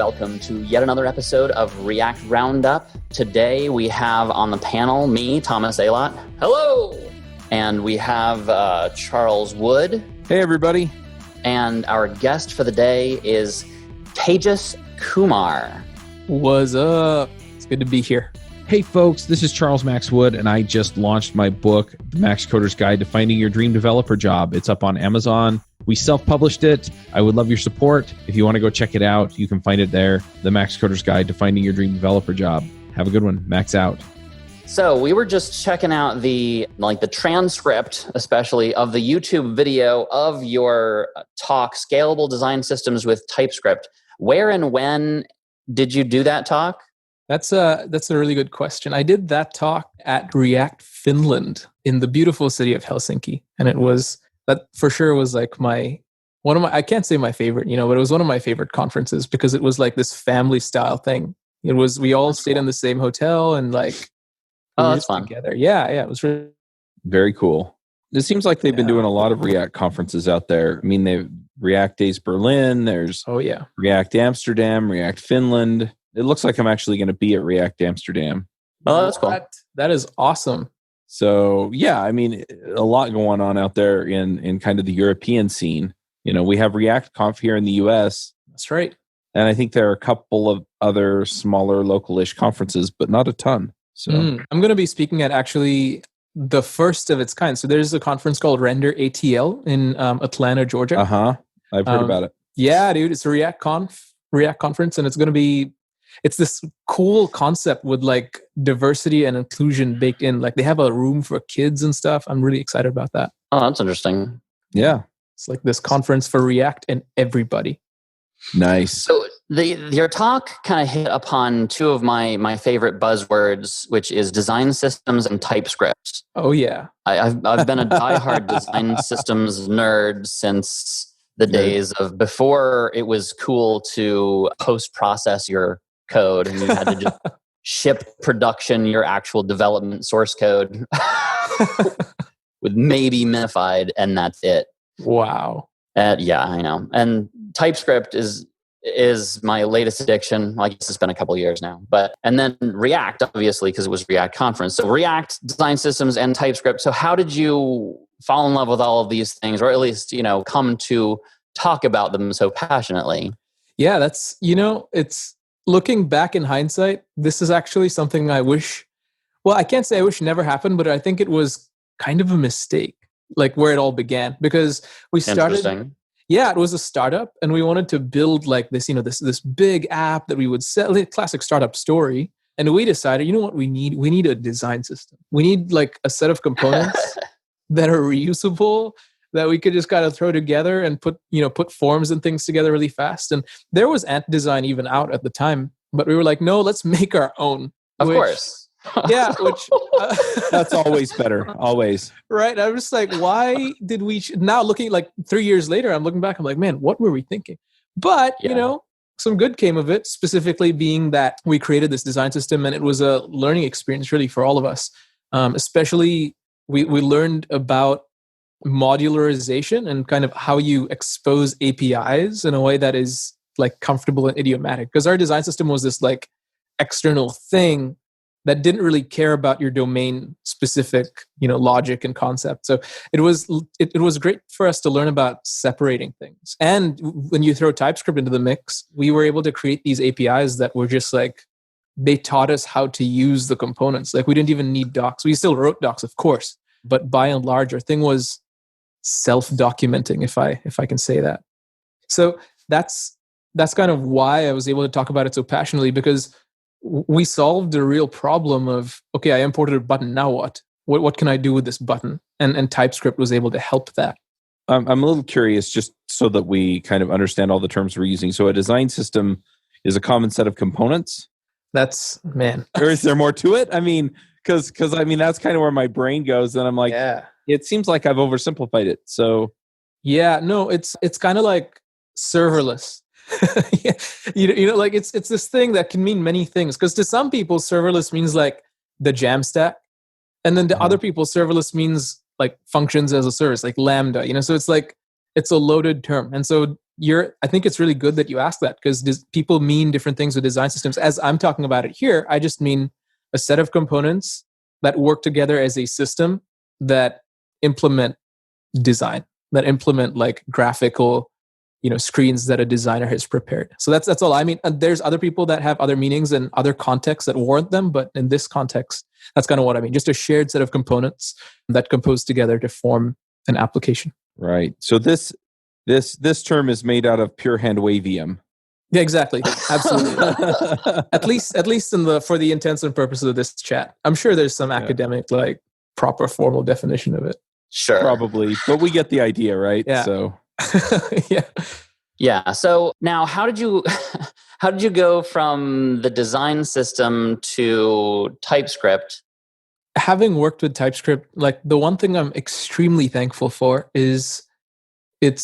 welcome to yet another episode of React Roundup. Today we have on the panel me, Thomas Alot. Hello! And we have Charles Wood. Hey, everybody. And our guest for the day is Tejas Kumar. What's up? It's good to be here. Hey, folks, this is Charles Max Wood, and I just launched my book, The Max Coder's Guide to Finding Your Dream Developer Job. It's up on Amazon. We self-published it. I would love your support. If you want to go check it out, you can find it there. The Max Coder's Guide to Finding Your Dream Developer Job. Have a good one. Max out. So we were just checking out the transcript, especially of the YouTube video of your talk, Scalable Design Systems with TypeScript. Where and when did you do that talk? That's a really good question. I did that talk at React Finland in the beautiful city of Helsinki, and that for sure was like one of my, I can't say my favorite, but it was one of my favorite conferences because it was like this family style thing. We all stayed in the same hotel and that's fun together. Yeah, it was really very cool. It seems like they've been doing a lot of React conferences out there. I mean, they've React Days Berlin. There's React Amsterdam, React Finland. It looks like I'm actually going to be at React Amsterdam. Oh, that's cool. That is awesome. So, yeah, I mean, a lot going on out there in kind of the European scene. We have React Conf here in the US. That's right. And I think there are a couple of other smaller local-ish conferences, but not a ton. So I'm going to be speaking at actually the first of its kind. So there's a conference called Render ATL in Atlanta, Georgia. I've heard about it. Yeah, dude. It's a React conference, and it's going to be... It's this cool concept with diversity and inclusion baked in. They have a room for kids and stuff. I'm really excited about that. Oh, that's interesting. Yeah. It's like this conference for React and everybody. Nice. So your talk kind of hit upon two of my favorite buzzwords, which is design systems and TypeScript. Oh, yeah. I've been a diehard design systems nerd since the days of before it was cool to post-process your code and you had to just ship production your actual development source code with maybe minified, and that's it. Wow. Yeah, I know. And TypeScript is my latest addiction. I guess it's been a couple of years now. And then React, obviously, because it was React conference. So React, design systems, and TypeScript. So how did you fall in love with all of these things, or at least, come to talk about them so passionately? Yeah, that's, it's looking back in hindsight, this is actually something I can't say I wish never happened, but I think it was kind of a mistake, where it all began, because we started. Yeah, it was a startup, and we wanted to build this, this big app that we would sell. Classic startup story. And we decided, what we need? We need a design system. We need a set of components that are reusable, that we could just kind of throw together and put forms and things together really fast. And there was Ant Design even out at the time, but we were like, no, let's make our own. Of course. Yeah, that's always better. Always. Right. I was like, why did we now looking 3 years later, I'm looking back, I'm like, man, what were we thinking? But, some good came of it, specifically being that we created this design system, and it was a learning experience really for all of us. Especially we learned about modularization and kind of how you expose APIs in a way that is comfortable and idiomatic. Because our design system was this external thing that didn't really care about your domain specific, logic and concept. So it was great for us to learn about separating things. And when you throw TypeScript into the mix, we were able to create these APIs that were just they taught us how to use the components. We didn't even need docs. We still wrote docs, of course, but by and large, our thing was self-documenting, if I can say that. So that's kind of why I was able to talk about it so passionately, because we solved the real problem of, okay, I imported a button, now what? What can I do with this button? And TypeScript was able to help that. I'm a little curious, just so that we kind of understand all the terms we're using. So a design system is a common set of components? That's, man. Or is there more to it? I mean, because that's kind of where my brain goes. And I'm like, It seems like I've oversimplified it. So yeah, no, it's kind of like serverless. Yeah. It's this thing that can mean many things, because to some people serverless means the Jamstack, and then to other people serverless means functions as a service, like Lambda, so it's it's a loaded term. And so I think it's really good that you ask that, because people mean different things with design systems. As I'm talking about it here, I just mean a set of components that work together as a system that implement design, that implement like graphical, screens that a designer has prepared. So that's all I mean. And there's other people that have other meanings and other contexts that warrant them, but in this context, that's kind of what I mean. Just a shared set of components that compose together to form an application. Right. So this term is made out of pure hand wavium. Yeah, exactly. Absolutely. at least for the intents and purposes of this chat. I'm sure there's some academic, like proper formal definition of it. Sure. Probably. But we get the idea, right? Yeah. So Yeah. So now how did you go from the design system to TypeScript? Having worked with TypeScript, like the one thing I'm extremely thankful for is it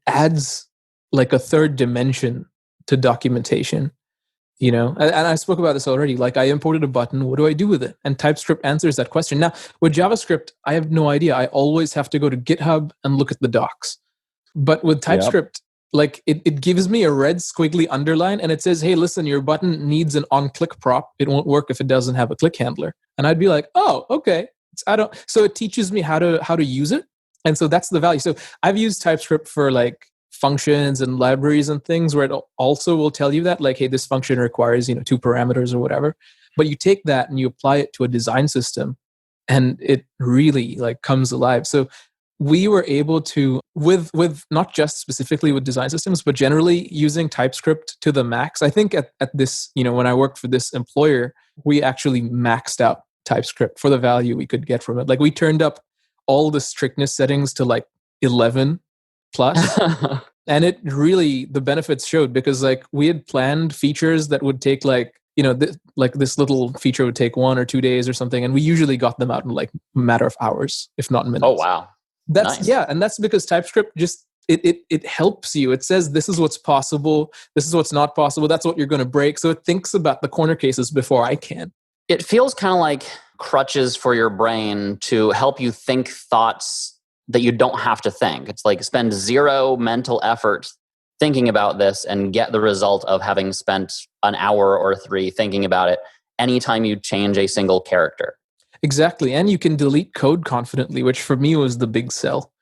adds like a third dimension to documentation, and I spoke about this already. Like I imported a button, what do I do with it? And TypeScript answers that question. Now with JavaScript, I have no idea. I always have to go to GitHub and look at the docs. But with TypeScript, like it gives me a red squiggly underline and it says, hey, listen, your button needs an on-click prop. It won't work if it doesn't have a click handler. And I'd be like, oh, okay. So it teaches me how to use it. And so that's the value. So I've used TypeScript for like functions and libraries and things where it also will tell you that, like, hey, this function requires, 2 parameters or whatever. But you take that and you apply it to a design system and it really like comes alive. So we were able to, with not just specifically with design systems, but generally using TypeScript to the max. I think at this, when I worked for this employer, we actually maxed out TypeScript for the value we could get from it. Like we turned up all the strictness settings to like 11 plus. And it really, the benefits showed, because like we had planned features that would take like, this little feature would take 1 or 2 days or something. And we usually got them out in like a matter of hours, if not minutes. Oh, wow. That's nice. Yeah. And that's because TypeScript just, it helps you. It says, this is what's possible. This is what's not possible. That's what you're going to break. So it thinks about the corner cases before I can. It feels kind of like crutches for your brain to help you think thoughts that you don't have to think. It's like spend 0 mental effort thinking about this and get the result of having spent an hour or 3 thinking about it anytime you change a single character. Exactly. And you can delete code confidently, which for me was the big sell.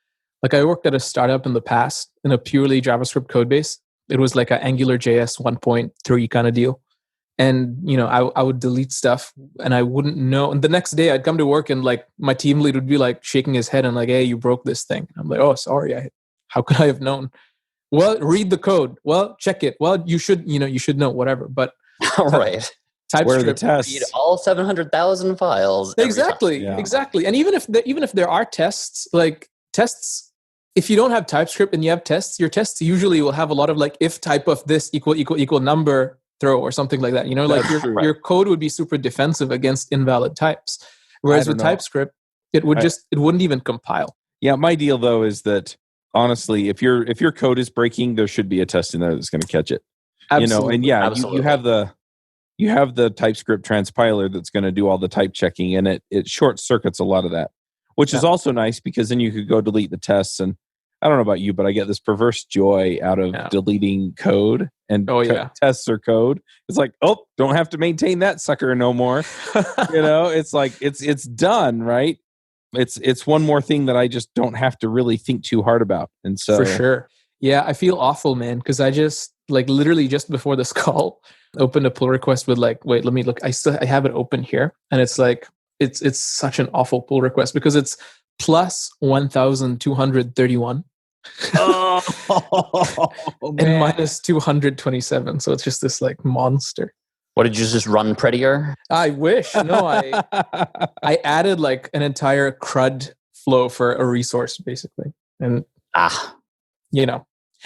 Like I worked at a startup in the past in a purely JavaScript code base. It was like an AngularJS 1.3 kind of deal. And, I would delete stuff and I wouldn't know. And the next day I'd come to work and like my team lead would be like shaking his head and like, hey, you broke this thing. I'm like, oh, sorry. How could I have known? Well, read the code. Well, check it. Well, you should know whatever. But right. TypeScript, where are the tests? Read all 700,000 files. Exactly. And even if there are tests, like tests, if you don't have TypeScript and you have tests, your tests usually will have a lot of like if type of this equal number throw or something like that. Like your code would be super defensive against invalid types. Whereas with TypeScript, it wouldn't even compile. Yeah, my deal though is that honestly, if your code is breaking, there should be a test in there that's going to catch it. Absolutely. And you have the TypeScript transpiler that's going to do all the type checking, and it short circuits a lot of that, which is also nice because then you could go delete the tests. And I don't know about you, but I get this perverse joy out of deleting code and tests or code. It's like, oh, don't have to maintain that sucker no more. It's like it's done, right? It's one more thing that I just don't have to really think too hard about. And so for sure. Yeah, I feel awful, man, because I just like literally just before this call opened a pull request with like, wait, let me look. I have it open here, and it's like it's such an awful pull request because it's plus 1,231 and minus 227. So it's just this like monster. What, did you just run prettier? I wish. No, I added like an entire CRUD flow for a resource basically, and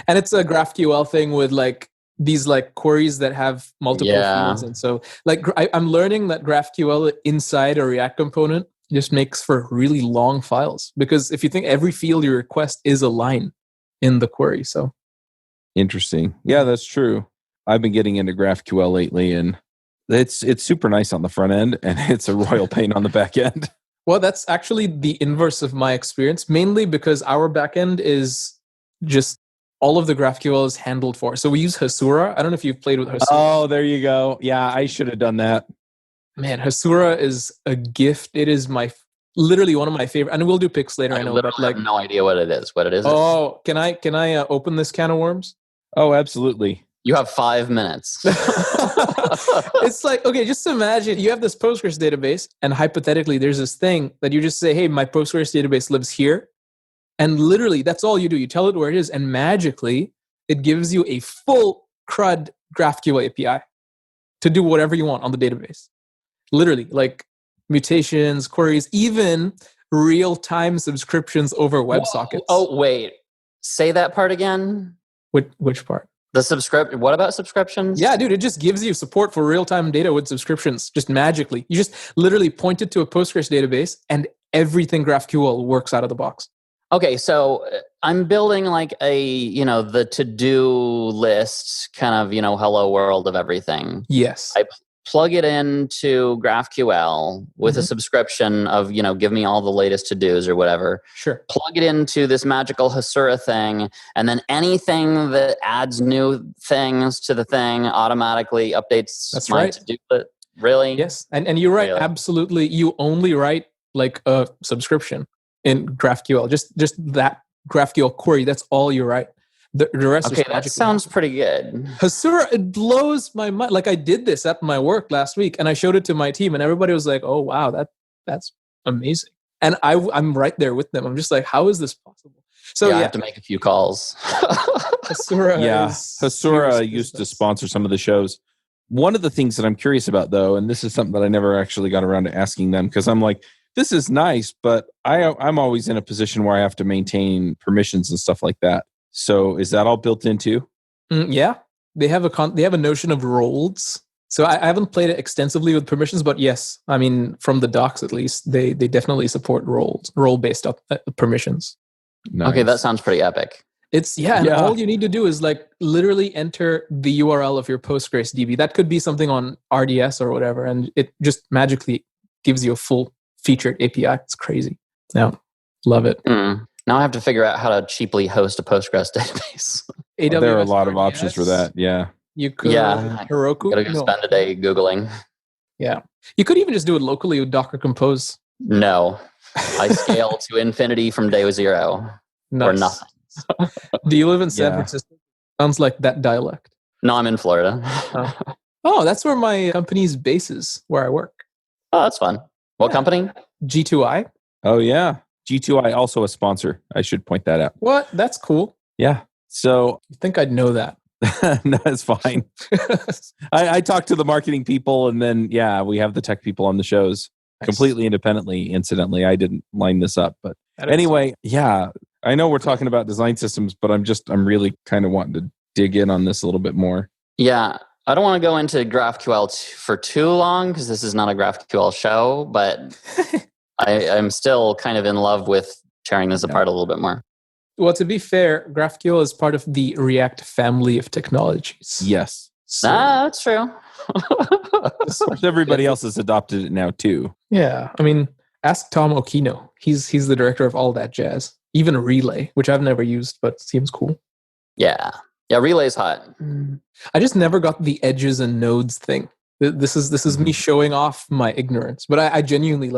and it's a GraphQL thing with like these like queries that have multiple fields. And so like I'm learning that GraphQL inside a React component just makes for really long files, because if you think every field you request is a line in the query. So interesting. Yeah, that's true. I've been getting into GraphQL lately, and it's super nice on the front end, and it's a royal pain on the back end. Well, that's actually the inverse of my experience, mainly because our back end is just all of the GraphQL is handled for. So we use Hasura. I don't know if you've played with Hasura. Oh, there you go. Yeah, I should have done that. Man, Hasura is a gift. It is literally one of my favorite. And we'll do pics later. I know, literally but like, have no idea what it is. What it is? Oh, can I open this can of worms? Oh, absolutely. You have 5 minutes. It's like, okay, just imagine you have this Postgres database, and hypothetically, there's this thing that you just say, hey, my Postgres database lives here. And literally, that's all you do. You tell it where it is, and magically, it gives you a full CRUD GraphQL API to do whatever you want on the database. Literally, like mutations, queries, even real-time subscriptions over WebSockets. Oh, wait. Say that part again. Which part? What about subscriptions? Yeah, dude, it just gives you support for real-time data with subscriptions, just magically. You just literally point it to a Postgres database, and everything GraphQL works out of the box. Okay, so I'm building like the to-do list kind of, hello world of everything. Yes. I plug it into GraphQL with a subscription of, give me all the latest to-dos or whatever. Sure. Plug it into this magical Hasura thing, and then anything that adds new things to the thing automatically updates my to-do list. Really? Yes. And you're right. Really? Absolutely. You only write like a subscription in GraphQL. Just that GraphQL query. That's all you write. The rest okay, that sounds pretty good. Hasura, it blows my mind. Like I did this at my work last week, and I showed it to my team, and everybody was like, "Oh wow, that's amazing." And I'm right there with them. I'm just like, "How is this possible?" So I have to make a few calls. Hasura, Hasura used to sponsor some of the shows. One of the things that I'm curious about, though, and this is something that I never actually got around to asking them, because I'm like, this is nice, but I'm always in a position where I have to maintain permissions and stuff like that. So is that all built into? Yeah, they have a notion of roles. So I haven't played it extensively with permissions, but yes, I mean from the docs at least, they definitely support role based permissions. Nice. Okay, that sounds pretty epic. And all you need to do is like literally enter the URL of your Postgres DB. That could be something on RDS or whatever, and it just magically gives you a full featured API. It's crazy. Yeah, love it. Now I have to figure out how to cheaply host a Postgres database. There are a lot of options for that. Yeah. You could. Heroku. Gotta spend a day Googling. Yeah. You could even just do it locally with Docker Compose. No. I scale to infinity from day 0 or nothing. Do you live in San Francisco? Sounds like that dialect. No, I'm in Florida. Oh, that's where my company's base is, where I work. Oh, that's fun. What company? G2I. Oh, yeah. G2I also a sponsor. I should point that out. What? That's cool. Yeah. So you think I'd know that? No, it's fine. I talk to the marketing people, and then we have the tech people on the shows completely independently. Incidentally, I didn't line this up, but anyway, I know we're talking about design systems, but I'm really kind of wanting to dig in on this a little bit more. Yeah. I don't want to go into GraphQL for too long because this is not a GraphQL show, but I'm still kind of in love with tearing this apart a little bit more. Well, to be fair, GraphQL is part of the React family of technologies. Yes. So, that's true. Everybody else has adopted it now too. Yeah. I mean, ask Tom Okino. He's the director of all that jazz. Even Relay, which I've never used, but seems cool. Yeah. Yeah, Relay's hot. I just never got the edges and nodes thing. This is me showing off my ignorance. But I genuinely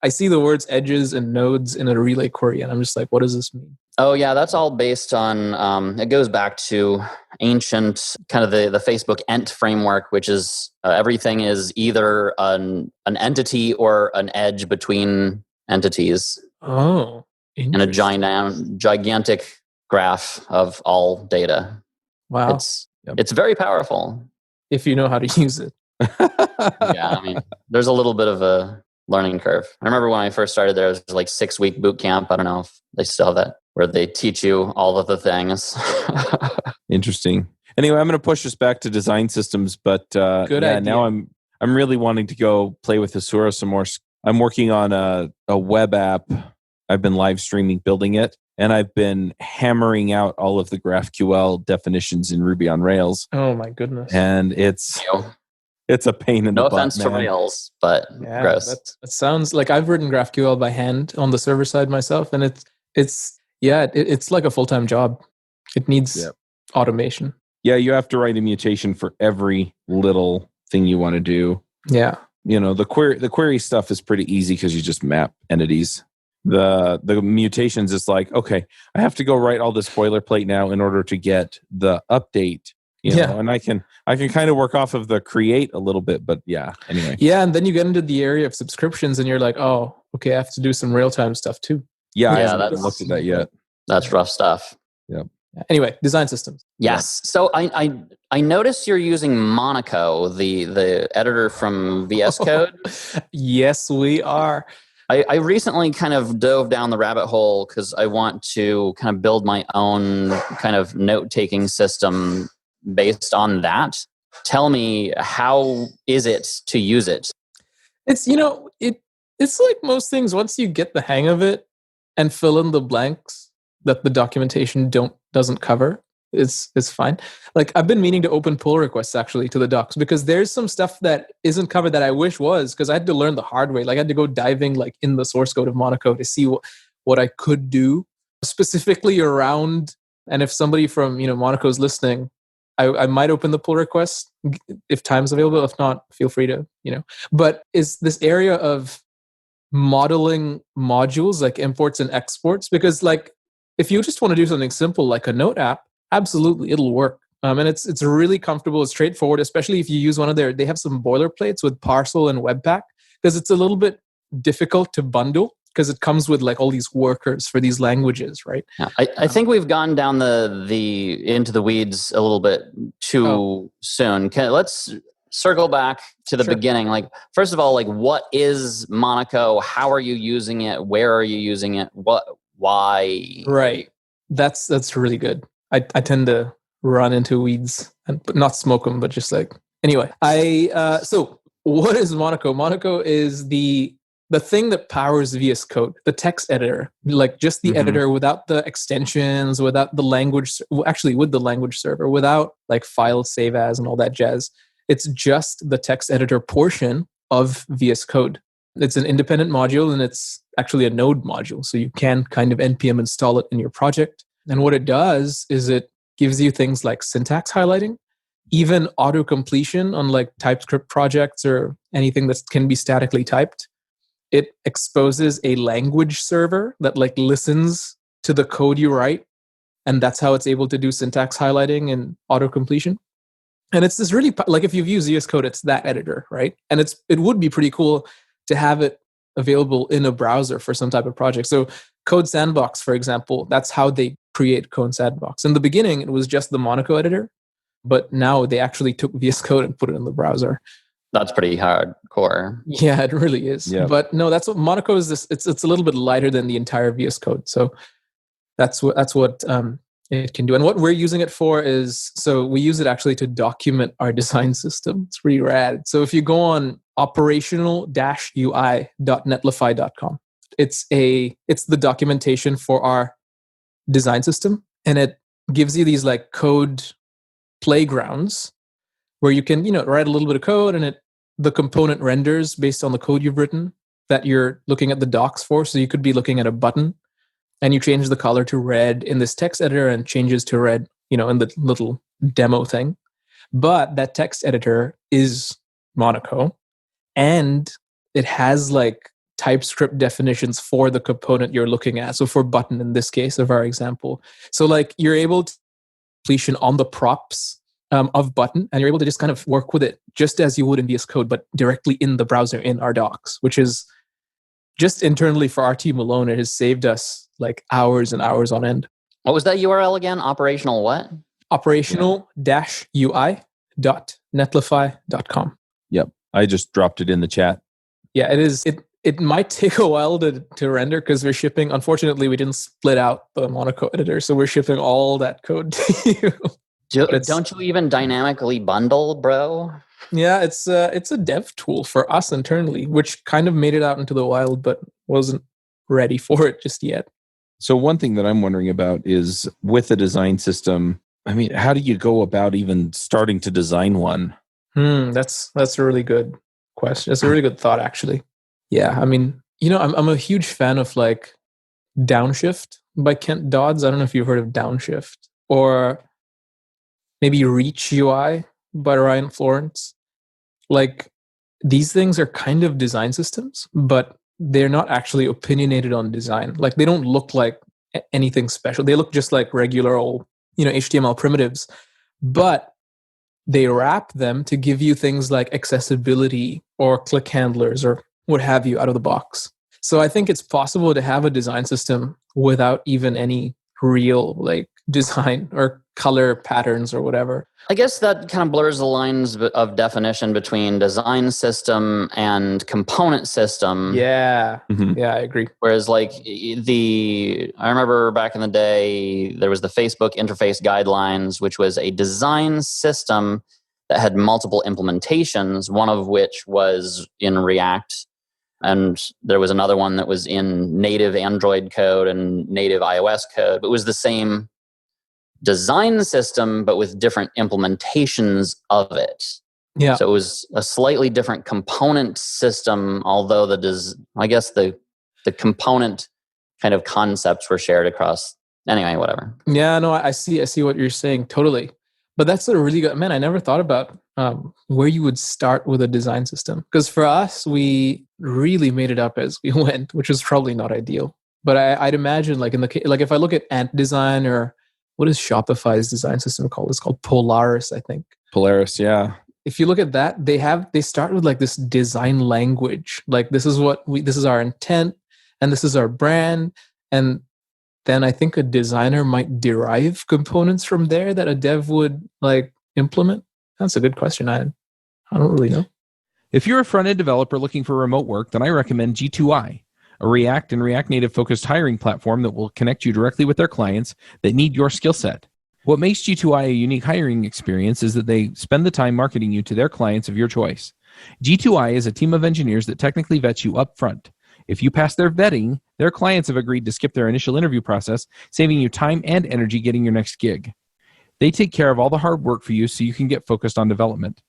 I see the words edges and nodes in a Relay query, and I'm just like, what does this mean? Oh, yeah, that's all based on, it goes back to ancient, kind of the Facebook Ent framework, which is everything is either an entity or an edge between entities. Oh, and a gigantic graph of all data. Wow. It's very powerful. If you know how to use it. Yeah, I mean, there's a little bit of a learning curve. I remember when I first started there, it was like 6-week boot camp. I don't know if they still have that, where they teach you all of the things. Interesting. Anyway, I'm going to push us back to design systems, but Good idea. Now I'm really wanting to go play with Hasura some more. I'm working on a web app. I've been live streaming building it, and I've been hammering out all of the GraphQL definitions in Ruby on Rails. Oh my goodness! And it's a pain in the butt. No offense to Rails, but gross. It sounds like I've written GraphQL by hand on the server side myself, and it's like a full-time job. It needs automation. Yeah, you have to write a mutation for every little thing you want to do. Yeah. The query stuff is pretty easy because you just map entities. The mutations is like, okay, I have to go write all this boilerplate now in order to get the update. And I can kind of work off of the create a little bit, but anyway. Yeah, and then you get into the area of subscriptions and you're like, oh, okay, I have to do some real-time stuff too. Yeah, I haven't looked at that yet. That's rough stuff. Yep. Anyway, design systems. Yes. So I noticed you're using Monaco, the editor from VS Code. Yes, we are. I recently kind of dove down the rabbit hole because I want to kind of build my own kind of note-taking system based on that. Tell me, how is it to use it? It's, it's like most things. Once you get the hang of it and fill in the blanks that the documentation doesn't cover, it's fine. Like, I've been meaning to open pull requests actually to the docs because there's some stuff that isn't covered that I wish was, because I had to learn the hard way. Like, I had to go diving like in the source code of Monaco to see what I could do specifically around. And if somebody from Monaco's listening, I might open the pull request if time's available. If not, feel free to But is this area of modeling modules like imports and exports, because like if you just want to do something simple like a note app, absolutely, it'll work. And it's really comfortable. It's straightforward, especially if you use one of they have some boilerplates with Parcel and Webpack, because it's a little bit difficult to bundle because it comes with like all these workers for these languages, right? Yeah, I think we've gone down the into the weeds a little bit too soon. Let's circle back to the beginning. Like, first of all, like, what is Monaco? How are you using it? Where are you using it? Why? Right. That's really good. I tend to run into weeds but not smoke them, but just like, anyway, so what is Monaco? Monaco is the thing that powers VS Code, the text editor, like just the editor without the extensions, without the language, actually with the language server, without like file save as and all that jazz. It's just the text editor portion of VS Code. It's an independent module and it's actually a node module. So you can kind of NPM install it in your project. And what it does is it gives you things like syntax highlighting, even auto completion on like TypeScript projects or anything that can be statically typed. It exposes a language server that like listens to the code you write. And that's how it's able to do syntax highlighting and auto completion. And it's this really, like if you've used VS Code, it's that editor, right? And it would be pretty cool to have it available in a browser for some type of project. So Code Sandbox, for example, that's how they create Code Sandbox. In the beginning, it was just the Monaco editor, but now they actually took VS Code and put it in the browser. That's pretty hardcore. Yeah, it really is. Yeah. But no, that's what Monaco is. It's a little bit lighter than the entire VS Code. So that's what it can do. And what we're using it for is, so we use it actually to document our design system. It's pretty rad. So if you go on operational-ui.netlify.com, it's the documentation for our design system. And it gives you these like code playgrounds where you can, write a little bit of code and the component renders based on the code you've written that you're looking at the docs for. So you could be looking at a button and you change the color to red in this text editor and changes to red, in the little demo thing. But that text editor is Monaco and it has like TypeScript definitions for the component you're looking at. So for button in this case of our example. So like you're able to completion on the props of button, and you're able to just kind of work with it just as you would in VS Code, but directly in the browser in our docs, which is just internally for our team alone, it has saved us like hours and hours on end. What was that URL again? Operational what? Operational-ui.netlify.com. Yep. I just dropped it in the chat. Yeah, it is. It might take a while to render because we're shipping. Unfortunately, we didn't split out the Monaco editor, so we're shipping all that code to you. Don't you even dynamically bundle, bro? Yeah, it's a dev tool for us internally, which kind of made it out into the wild, but wasn't ready for it just yet. So one thing that I'm wondering about is with a design system, I mean, how do you go about even starting to design one? That's a really good question. That's a really good thought, actually. Yeah, I mean, I'm a huge fan of like Downshift by Kent Dodds. I don't know if you've heard of Downshift. or maybe Reach UI by Ryan Florence. Like, these things are kind of design systems, but they're not actually opinionated on design. Like, they don't look like anything special. They look just like regular old, HTML primitives, but they wrap them to give you things like accessibility or click handlers or what have you out of the box. So I think it's possible to have a design system without even any real like design or color patterns or whatever. I guess that kind of blurs the lines of definition between design system and component system. Yeah. Mm-hmm. Yeah, I agree. Whereas like I remember back in the day, there was the Facebook interface guidelines, which was a design system that had multiple implementations, one of which was in React. And there was another one that was in native Android code and native iOS code. But it was the same design system, but with different implementations of it. Yeah. So it was a slightly different component system, although I guess the component kind of concepts were shared across. Anyway, whatever. Yeah, no, I see what you're saying totally. But that's a really good, man, I never thought about where you would start with a design system. Because for us, we really made it up as we went, which was probably not ideal. But I'd imagine like if I look at Ant Design, or what is Shopify's design system called? It's called Polaris, I think. Polaris, yeah. If you look at that, they start with like this design language. Like, this is our intent, and this is our brand. And then I think a designer might derive components from there that a dev would like implement. That's a good question. I don't really know. If you're a front-end developer looking for remote work, then I recommend G2I, a React and React Native focused hiring platform that will connect you directly with their clients that need your skill set. What makes G2I a unique hiring experience is that they spend the time marketing you to their clients of your choice. G2I is a team of engineers that technically vets you up front. If you pass their vetting, their clients have agreed to skip their initial interview process, saving you time and energy getting your next gig. They take care of all the hard work for you so you can get focused on development.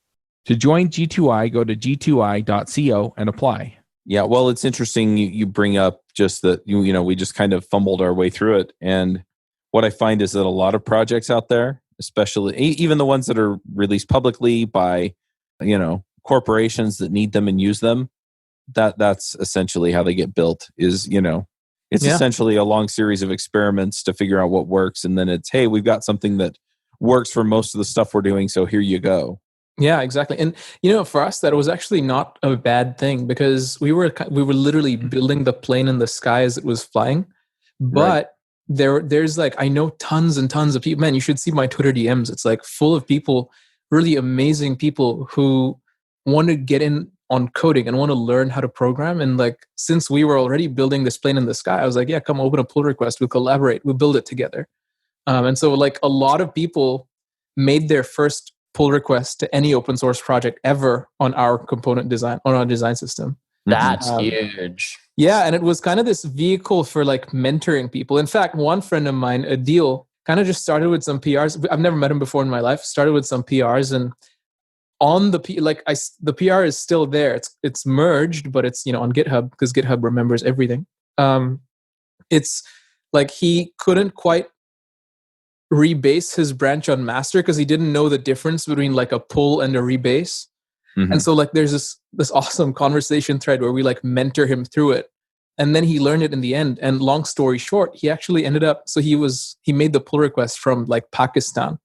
To join G2I, go to g2i.co and apply. Yeah, well, it's interesting you bring up just that, we just kind of fumbled our way through it. And what I find is that a lot of projects out there, especially even the ones that are released publicly by, corporations that need them and use them, that's essentially how they get built is, it's essentially a long series of experiments to figure out what works. And then it's, hey, we've got something that works for most of the stuff we're doing. So here you go. Yeah, exactly. And, for us, that was actually not a bad thing, because we were literally building the plane in the sky as it was flying. But there's like, I know tons and tons of people, man, you should see my Twitter DMs. It's like full of people, really amazing people who want to get in on coding and want to learn how to program. And like, since we were already building this plane in the sky, I was like, yeah, come open a pull request. We'll collaborate. We'll build it together. And so like a lot of people made their first pull request to any open source project ever on our component design, on our design system. That's huge. Yeah. And it was kind of this vehicle for like mentoring people. In fact, one friend of mine, Adil, kind of just started with some PRs. I've never met him before in my life. Started with some PRs, and on the the PR is still there. It's merged, but it's on GitHub, because GitHub remembers everything. It's like he couldn't quite rebase his branch on master because he didn't know the difference between like a pull and a rebase. Mm-hmm. And so like there's this awesome conversation thread where we like mentor him through it, and then he learned it in the end. And long story short, he actually ended up, so he made the pull request from like Pakistan.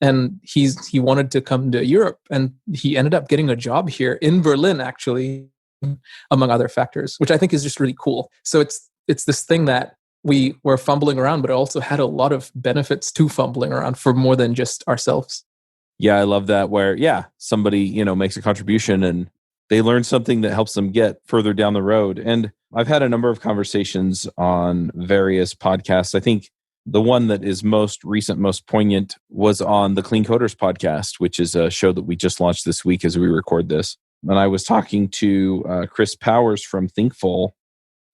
And he wanted to come to Europe, and he ended up getting a job here in Berlin, actually, among other factors, which I think is just really cool. So it's this thing that we were fumbling around, but it also had a lot of benefits to fumbling around for more than just ourselves. Yeah, I love that, where, somebody, makes a contribution and they learn something that helps them get further down the road. And I've had a number of conversations on various podcasts. I think the one that is most recent, most poignant was on the Clean Coders podcast, which is a show that we just launched this week as we record this. And I was talking to Chris Powers from Thinkful.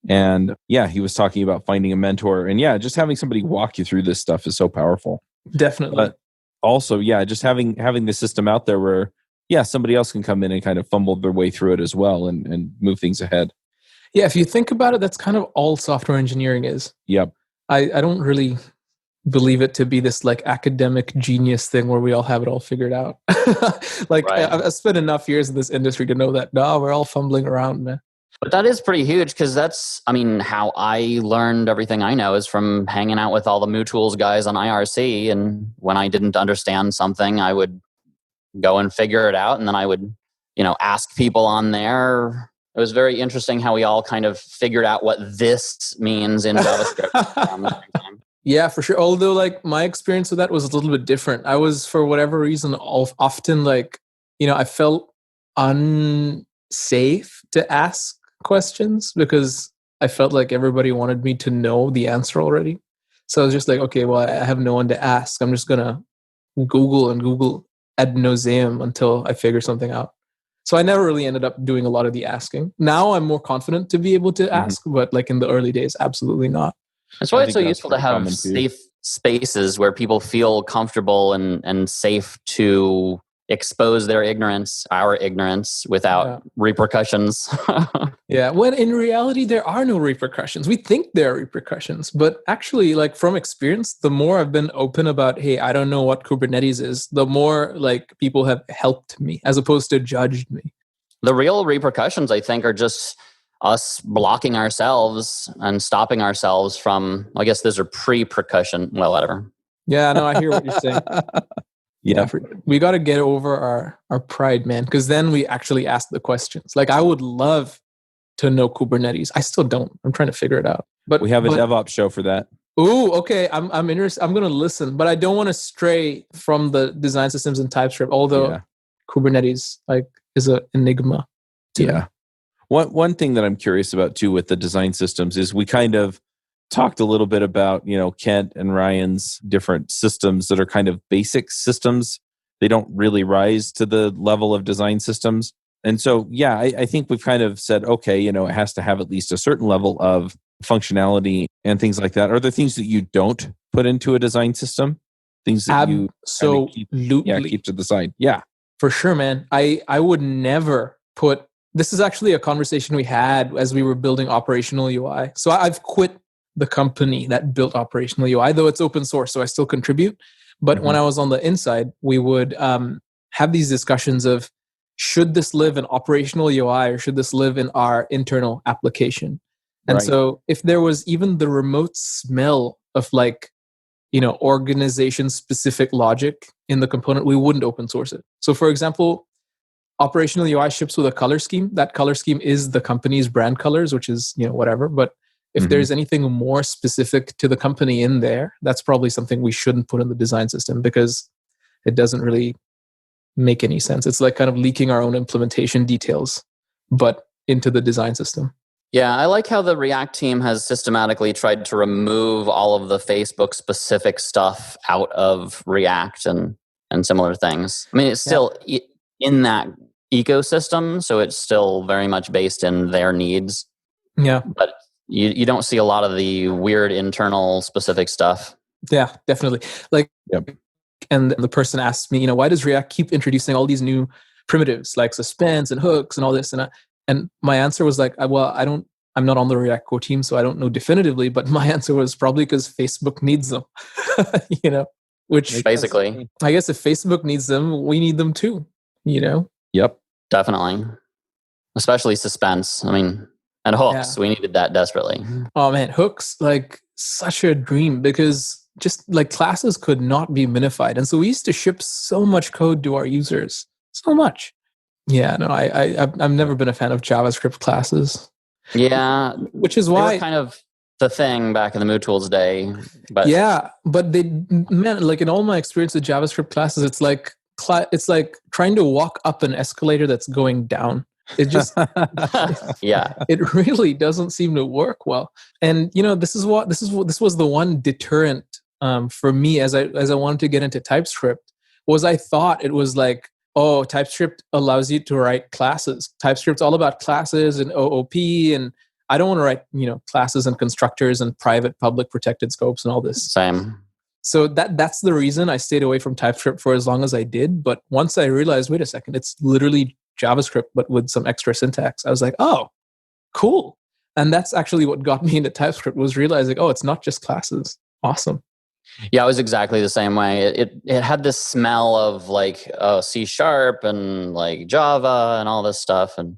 And he was talking about finding a mentor. And just having somebody walk you through this stuff is so powerful. Definitely. But also, just having the system out there where, somebody else can come in and kind of fumble their way through it as well and move things ahead. Yeah, if you think about it, that's kind of all software engineering is. Yep. I don't really believe it to be this like academic genius thing where we all have it all figured out. Like Right. I've spent enough years in this industry to know that no, we're all fumbling around, man. But that is pretty huge because that's, I mean, how I learned everything I know is from hanging out with all the MooTools guys on IRC. And when I didn't understand something, I would go and figure it out. And then I would, ask people on there. It was very interesting how we all kind of figured out what this means in JavaScript. around the same time. Yeah, for sure. Although like my experience with that was a little bit different. I was, for whatever reason, often like, I felt unsafe to ask questions because I felt like everybody wanted me to know the answer already. So I was just like, okay, well, I have no one to ask. I'm just going to Google ad nauseum until I figure something out. So I never really ended up doing a lot of the asking. Now I'm more confident to be able to ask, but like in the early days, absolutely not. That's why I it's so think that's useful to pretty have common, too. safe spaces where people feel comfortable and safe to expose their ignorance, our ignorance, without repercussions. Yeah, when in reality, there are no repercussions. We think there are repercussions, but actually, like from experience, the more I've been open about, hey, I don't know what Kubernetes is, the more like people have helped me as opposed to judged me. The real repercussions, I think, are just us blocking ourselves and stopping ourselves from, I guess those are pre-percussion. Well, whatever. Yeah, no, I hear what you're saying. Yeah. We got to get over our pride, man, because then we actually ask the questions. Like I would love to know Kubernetes. I still don't. I'm trying to figure it out. But We have a DevOps show for that. Ooh, okay. I'm interested. I'm going to listen, but I don't want to stray from the design systems and TypeScript. Although Kubernetes like is an enigma. To me. One thing that I'm curious about too with the design systems is we kind of talked a little bit about, Kent and Ryan's different systems that are kind of basic systems. They don't really rise to the level of design systems. And so, I think we've kind of said, okay, it has to have at least a certain level of functionality and things like that. Are there things that you don't put into a design system? Things that you keep to the side? Yeah. For sure, man. I would never put, this is actually a conversation we had as we were building operational UI. So I've quit the company that built operational UI, though it's open source, so I still contribute. But when I was on the inside, we would have these discussions of, should this live in operational UI or should this live in our internal application? And so if there was even the remote smell of like, organization specific logic in the component, we wouldn't open source it. So for example, operational UI ships with a color scheme. That color scheme is the company's brand colors, which is, whatever. But if there's anything more specific to the company in there, that's probably something we shouldn't put in the design system because it doesn't really make any sense. It's like kind of leaking our own implementation details, but into the design system. Yeah, I like how the React team has systematically tried to remove all of the Facebook specific stuff out of React and similar things. I mean, it's still in that ecosystem, so it's still very much based in their needs. Yeah. But you don't see a lot of the weird internal specific stuff. Yeah, definitely. Like, and the person asked me, why does React keep introducing all these new primitives like suspense and hooks and all this? And my answer was like, well, I'm not on the React core team, so I don't know definitively, but my answer was probably because Facebook needs them, which basically, I guess if Facebook needs them, we need them too, Yep. Definitely. Especially suspense. I mean, and hooks. We needed that desperately. Oh man, hooks, like such a dream because just like classes could not be minified. And so we used to ship so much code to our users, so much. Yeah, no, I've never been a fan of JavaScript classes. Yeah. Which is why they were kind of the thing back in the MooTools day. But but like in all my experience with JavaScript classes, it's like trying to walk up an escalator that's going down. It just it really doesn't seem to work well. And this was the one deterrent for me as I wanted to get into TypeScript was I thought it was like, oh, TypeScript allows you to write classes. TypeScript's all about classes and OOP, and I don't want to write classes and constructors and private, public, protected scopes and all this. Same. So that's the reason I stayed away from TypeScript for as long as I did. But once I realized, wait a second, it's literally JavaScript, but with some extra syntax, I was like, oh, cool. And that's actually what got me into TypeScript was realizing, oh, it's not just classes. Awesome. Yeah, I was exactly the same way. It had this smell of like C# and like Java and all this stuff. And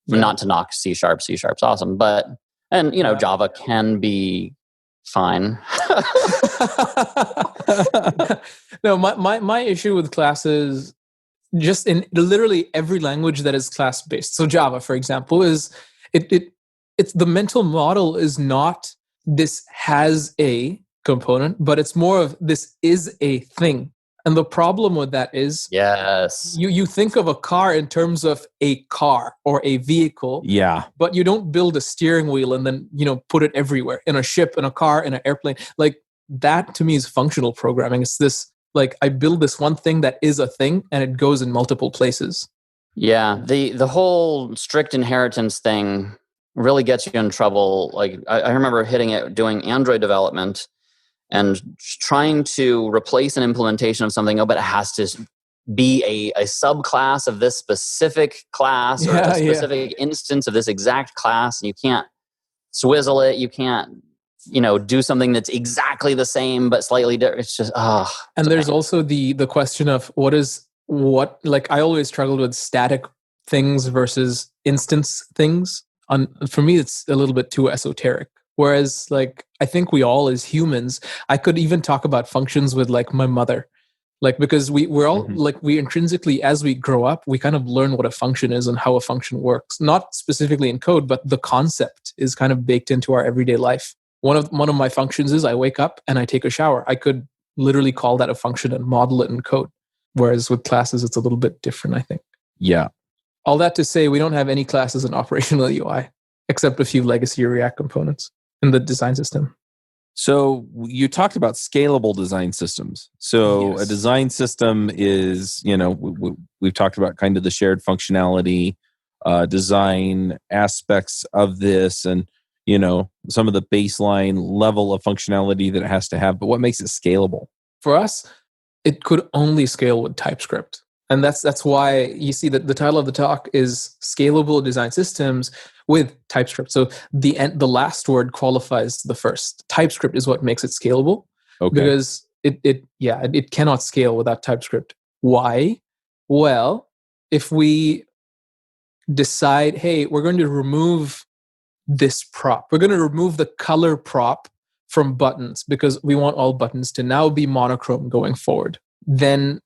not to knock C#, C#'s awesome, but Java can be fine. No, my issue with classes, just in literally every language that is class based. So Java, for example, is it's the mental model is not this has a component, but it's more of this is a thing. And the problem with that is, yes, you think of a car in terms of a car or a vehicle, but you don't build a steering wheel and then put it everywhere, in a ship, in a car, in an airplane. Like, that to me is functional programming. It's this, like, I build this one thing that is a thing and it goes in multiple places. Yeah, the whole strict inheritance thing really gets you in trouble. Like, I remember hitting it doing Android development and trying to replace an implementation of something, but it has to be a subclass of this specific class or a specific instance of this exact class, and you can't swizzle it. You can't, do something that's exactly the same but slightly different. It's just And there's also the question of what. Like, I always struggled with static things versus instance things. For me, it's a little bit too esoteric. Whereas, like, I think we all as humans, I could even talk about functions with like my mother, like, because we're all like, we intrinsically, as we grow up, we kind of learn what a function is and how a function works. Not specifically in code, but the concept is kind of baked into our everyday life. One of my functions is I wake up and I take a shower. I could literally call that a function and model it in code. Whereas with classes, it's a little bit different, I think. Yeah. All that to say, we don't have any classes in operational UI except a few legacy React components in the design system. So you talked about scalable design systems. So a design system is, we've talked about kind of the shared functionality, design aspects of this, and, some of the baseline level of functionality that it has to have. But what makes it scalable? For us, it could only scale with TypeScript. And that's why you see that the title of the talk is Scalable Design Systems with TypeScript. So the last word qualifies the first. TypeScript is what makes it scalable. Okay. Because it cannot scale without TypeScript. Why? Well, if we decide, hey, we're going to remove this prop, we're going to remove the color prop from buttons because we want all buttons to now be monochrome going forward, then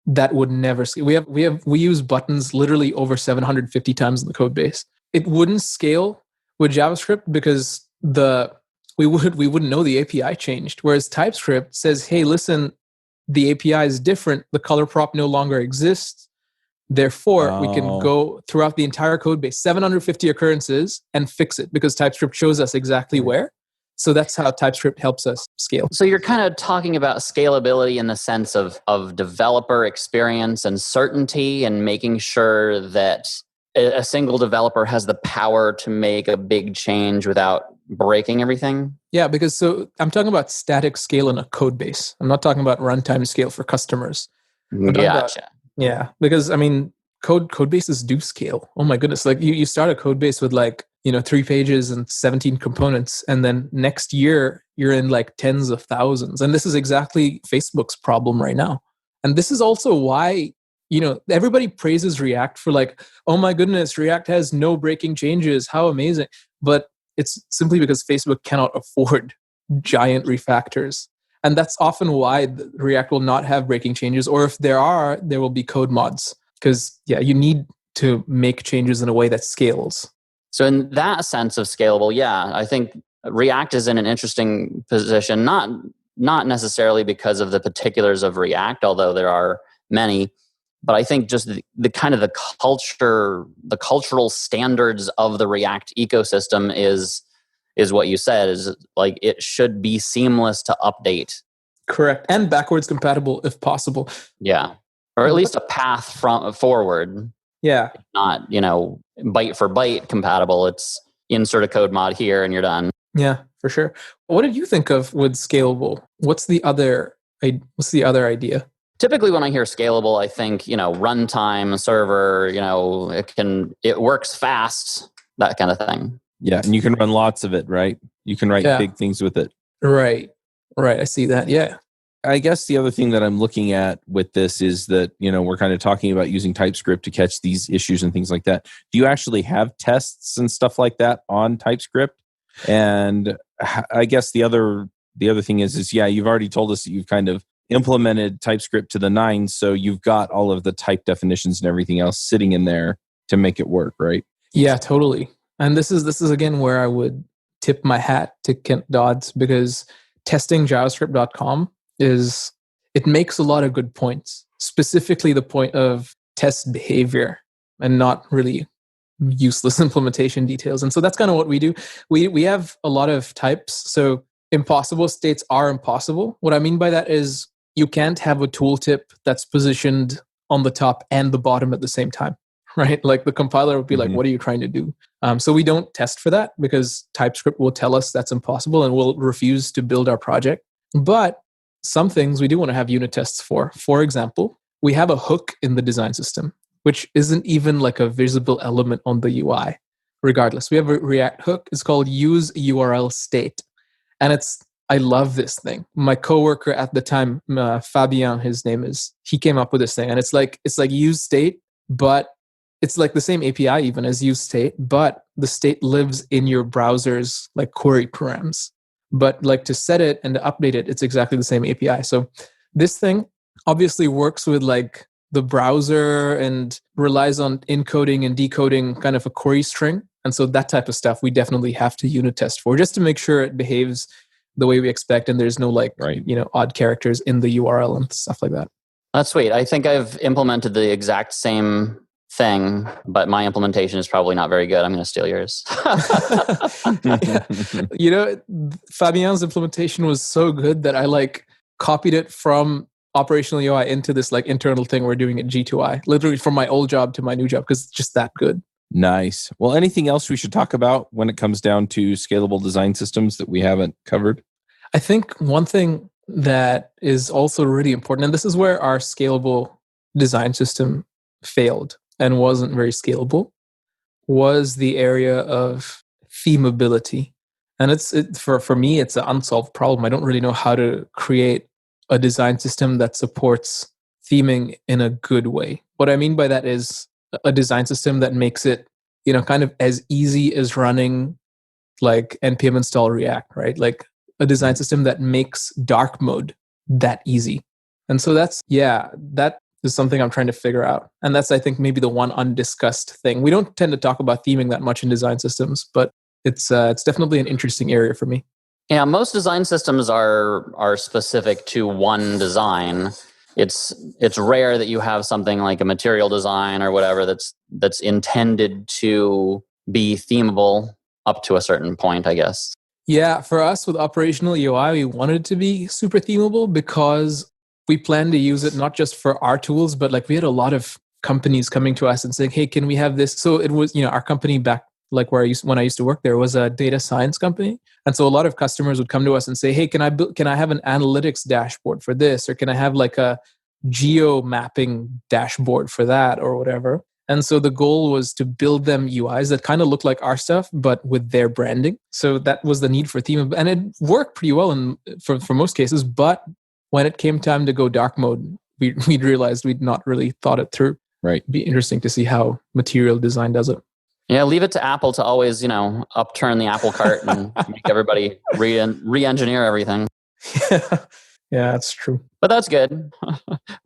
that would never scale. We use buttons literally over 750 times in the code base. It wouldn't scale with JavaScript because we wouldn't know the API changed. Whereas TypeScript says, hey, listen, the API is different. The color prop no longer exists. Therefore, we can go throughout the entire code base, 750 occurrences, and fix it because TypeScript shows us exactly where. So that's how TypeScript helps us scale. So you're kind of talking about scalability in the sense of developer experience and certainty, and making sure that a single developer has the power to make a big change without breaking everything? Yeah, because so I'm talking about static scale in a code base. I'm not talking about runtime scale for customers. Gotcha. Yeah, because I mean, code bases do scale. Oh my goodness. Like you start a code base with 3 pages and 17 components. And then next year you're in like tens of thousands. And this is exactly Facebook's problem right now. And this is also why, everybody praises React for like, oh my goodness, React has no breaking changes. How amazing. But it's simply because Facebook cannot afford giant refactors. And that's often why React will not have breaking changes. Or if there are, there will be code mods. Because, you need to make changes in a way that scales. So in that sense of scalable, I think React is in an interesting position, not necessarily because of the particulars of React, although there are many, but I think just the kind of the cultural standards of the React ecosystem is what you said, is like it should be seamless to update. Correct. And backwards compatible if possible. Yeah. Or at least a path forward. Yeah. Not, byte for byte compatible. It's insert a code mod here and you're done. Yeah, for sure. What did you think of with scalable? What's the other idea? Typically when I hear scalable, I think, runtime, server, it works fast, that kind of thing. Yeah, and you can run lots of it, right? You can write big things with it. Right. Right. I see that. Yeah. I guess the other thing that I'm looking at with this is that, we're kind of talking about using TypeScript to catch these issues and things like that. Do you actually have tests and stuff like that on TypeScript? And I guess the other thing is you've already told us that you've kind of implemented TypeScript to the nines, so you've got all of the type definitions and everything else sitting in there to make it work, right? Yeah, totally. And this is again where I would tip my hat to Kent Dodds, because testing JavaScript.com it makes a lot of good points, specifically the point of test behavior and not really useless implementation details. And so that's kind of what we do. We have a lot of types. So impossible states are impossible. What I mean by that is you can't have a tooltip that's positioned on the top and the bottom at the same time, right? Like the compiler would be like, what are you trying to do? So we don't test for that because TypeScript will tell us that's impossible and we'll refuse to build our project. But some things we do want to have unit tests for. For example, we have a hook in the design system, which isn't even like a visible element on the UI. Regardless, we have a React hook. It's called use URL state. And I love this thing. My coworker at the time, Fabien, his name is, he came up with this thing. And it's like use state, but it's like the same API even as use state, but the state lives in your browser's like query params. But like to set it and to update it, it's exactly the same API. So this thing obviously works with like the browser and relies on encoding and decoding kind of a query string. And so that type of stuff we definitely have to unit test for, just to make sure it behaves the way we expect and there's no odd characters in the URL and stuff like that. That's sweet. I think I've implemented the exact same thing, but my implementation is probably not very good. I'm going to steal yours. Fabien's implementation was so good that I copied it from operational UI into this internal thing we're doing at G2I, literally from my old job to my new job, because it's just that good. Nice. Well, anything else we should talk about when it comes down to scalable design systems that we haven't covered? I think one thing that is also really important, and this is where our scalable design system failed and wasn't very scalable, was the area of themability. And for me, it's an unsolved problem. I don't really know how to create a design system that supports theming in a good way. What I mean by that is a design system that makes it, kind of as easy as running like npm install React, right? Like a design system that makes dark mode that easy. And so that is something I'm trying to figure out. And that's, I think, maybe the one undiscussed thing. We don't tend to talk about theming that much in design systems, but it's definitely an interesting area for me. Yeah, most design systems are specific to one design. It's rare that you have something like a material design or whatever that's intended to be themable up to a certain point, I guess. Yeah, for us with operational UI, we wanted it to be super themable because we plan to use it not just for our tools, but we had a lot of companies coming to us and saying, "Hey, can we have this?" So it was, our company back when I used to work there was a data science company, and so a lot of customers would come to us and say, "Hey, can I have an analytics dashboard for this, or can I have a geo mapping dashboard for that, or whatever?" And so the goal was to build them UIs that kind of look like our stuff, but with their branding. So that was the need for theme, and it worked pretty well for most cases. But when it came time to go dark mode, we'd realized we'd not really thought it through. Right. It'd be interesting to see how material design does it. Yeah, leave it to Apple to always, upturn the apple cart and make everybody re-engineer everything. Yeah, that's true. But that's good.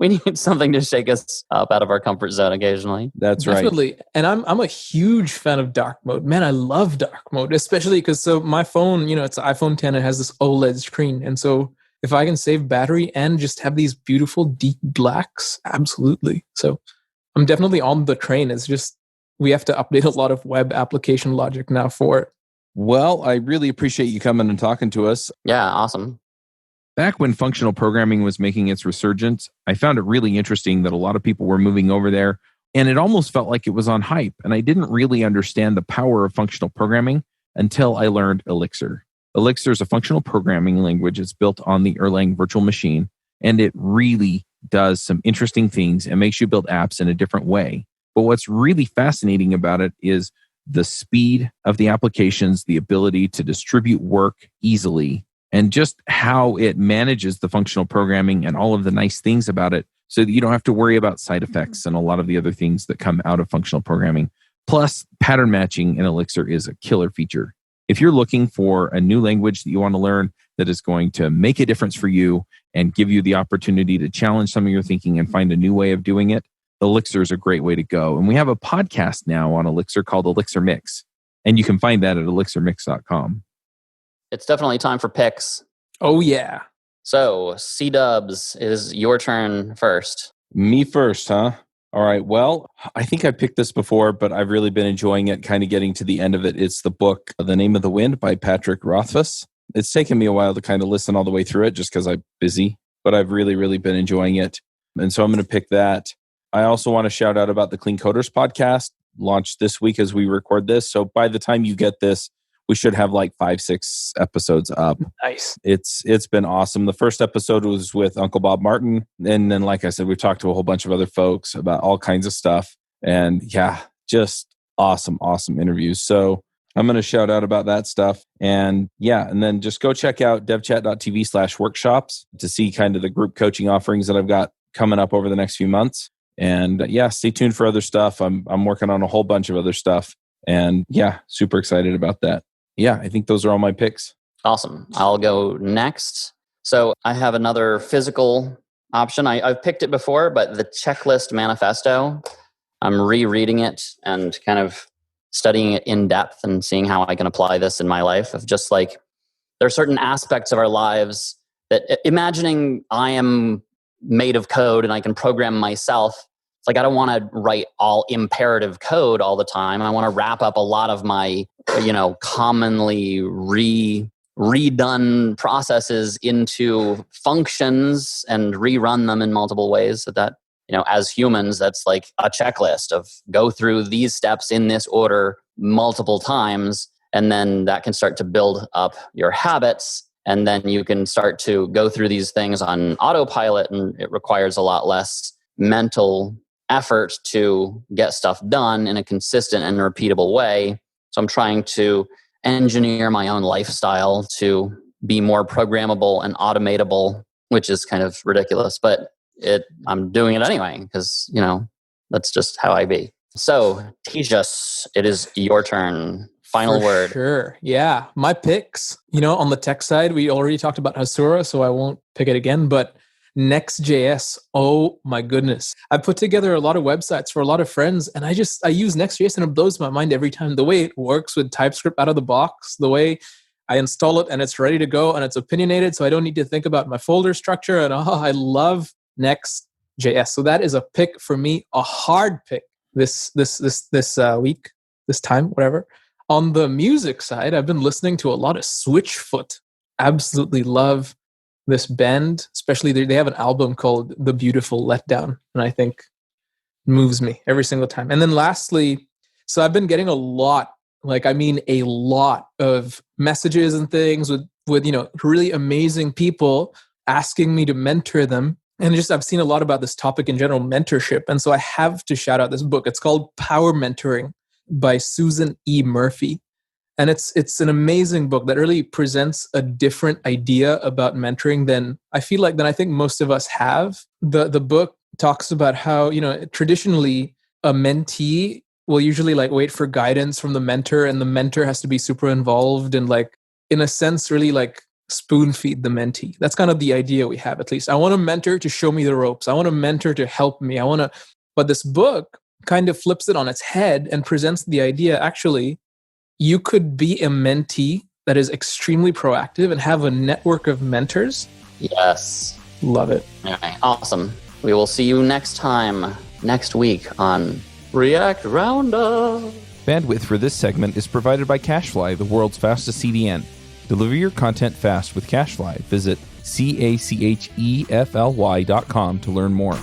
We need something to shake us up out of our comfort zone occasionally. That's Definitely. right. And I'm a huge fan of dark mode. Man, I love dark mode, especially because my phone, it's an iPhone 10. It has this OLED screen. And so if I can save battery and just have these beautiful deep blacks, absolutely. So I'm definitely on the train. It's just we have to update a lot of web application logic now for it. Well, I really appreciate you coming and talking to us. Yeah, awesome. Back when functional programming was making its resurgence, I found it really interesting that a lot of people were moving over there, and it almost felt like it was on hype. And I didn't really understand the power of functional programming until I learned Elixir. Elixir is a functional programming language. It's built on the Erlang virtual machine, and it really does some interesting things and makes you build apps in a different way. But what's really fascinating about it is the speed of the applications, the ability to distribute work easily, and just how it manages the functional programming and all of the nice things about it so that you don't have to worry about side effects and a lot of the other things that come out of functional programming. Plus, pattern matching in Elixir is a killer feature. If you're looking for a new language that you want to learn that is going to make a difference for you and give you the opportunity to challenge some of your thinking and find a new way of doing it, Elixir is a great way to go. And we have a podcast now on Elixir called Elixir Mix, and you can find that at elixirmix.com. It's definitely time for picks. Oh, yeah. So, C-Dubs, is your turn first. Me first, huh? All right. Well, I think I picked this before, but I've really been enjoying it, kind of getting to the end of it. It's the book, The Name of the Wind by Patrick Rothfuss. It's taken me a while to kind of listen all the way through it just because I'm busy, but I've really, really been enjoying it. And so I'm going to pick that. I also want to shout out about the Clean Coders podcast, launched this week as we record this. So by the time you get this, we should have like 5-6 episodes up. Nice. It's been awesome. The first episode was with Uncle Bob Martin. And then, like I said, we've talked to a whole bunch of other folks about all kinds of stuff. And yeah, just awesome interviews. So I'm going to shout out about that stuff. And yeah, and then just go check out devchat.tv/workshops to see kind of the group coaching offerings that I've got coming up over the next few months. And yeah, stay tuned for other stuff. I'm working on a whole bunch of other stuff. And yeah, super excited about that. Yeah, I think those are all my picks. Awesome. I'll go next. So I have another physical option. I've picked it before, but the Checklist Manifesto, I'm rereading it and kind of studying it in depth and seeing how I can apply this in my life. Of just like, there are certain aspects of our lives that, imagining I am made of code and I can program myself. It's like, I don't want to write all imperative code all the time. I want to wrap up a lot of my, commonly redone processes into functions and rerun them in multiple ways. So that, as humans, that's like a checklist of go through these steps in this order multiple times. And then that can start to build up your habits. And then you can start to go through these things on autopilot, and it requires a lot less mental effort to get stuff done in a consistent and repeatable way. So I'm trying to engineer my own lifestyle to be more programmable and automatable, which is kind of ridiculous, but I'm doing it anyway because, that's just how I be. So, Tejas, it is your turn. Final word. Sure. Yeah. My picks, on the tech side, we already talked about Hasura, so I won't pick it again, but Next.js, oh my goodness. I put together a lot of websites for a lot of friends, and I use Next.js, and it blows my mind every time. The way it works with TypeScript out of the box, the way I install it and it's ready to go and it's opinionated, so I don't need to think about my folder structure. And I love Next.js. So that is a pick for me, a hard pick this week, this time, whatever. On the music side, I've been listening to a lot of Switchfoot. Absolutely love this band, especially they have an album called The Beautiful Letdown, and I think moves me every single time. And then lastly, so I've been getting a lot of messages and things with really amazing people asking me to mentor them. And I've seen a lot about this topic in general, mentorship. And so I have to shout out this book. It's called Power Mentoring by Susan E. Murphy. And it's an amazing book that really presents a different idea about mentoring than I think most of us have. The book talks about how, traditionally a mentee will usually wait for guidance from the mentor, and the mentor has to be super involved and in a sense really spoon feed the mentee. That's kind of the idea we have, at least. I want a mentor to show me the ropes. I want a mentor to help me. But this book kind of flips it on its head and presents the idea, actually, you could be a mentee that is extremely proactive and have a network of mentors. Yes. Love it. Okay, awesome. We will see you next week on React Roundup. Bandwidth for this segment is provided by CacheFly, the world's fastest CDN. Deliver your content fast with CacheFly. Visit CACHEFLY.com to learn more.